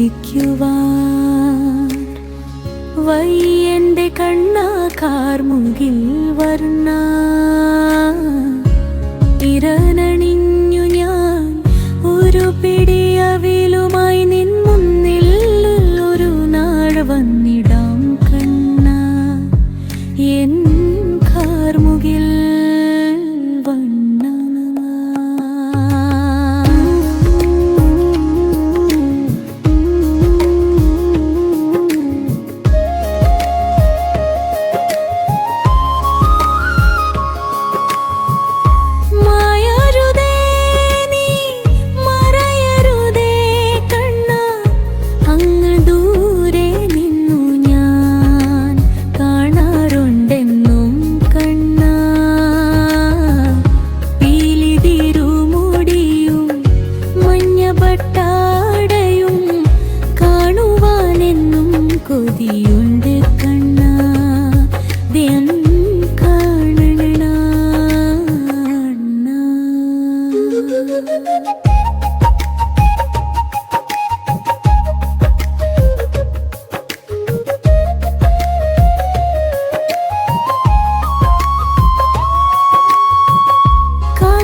ചിരിക്കുവാൻ വയ്യന്റെ കണ്ണാ കാർമുകിൽ വർണ്ണ ഇരനണിഞ്ഞു ഞാൻ ഒരു പിടിയവിലുമായി നിൻ മുന്നിൽ ഒരു നാൾ വന്നിടാം കണ്ണ എൻ കാർമുകിൽ കൊതിയുണ്ട് കണ്ണ ദിയം കാണണ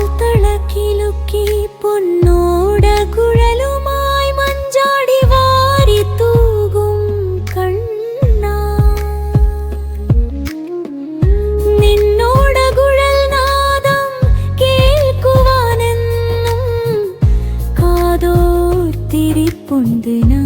കാൽത്തളക്കിലുക്കി പൊന്നോട കുഴലുമായി മഞ്ചാടി വാരി തൂകും നിന്നോട കുഴൽ നാദം കേൾക്കുവാനെന്നും കാതോർത്തിരിപ്പുണ്ട് ഞാൻ.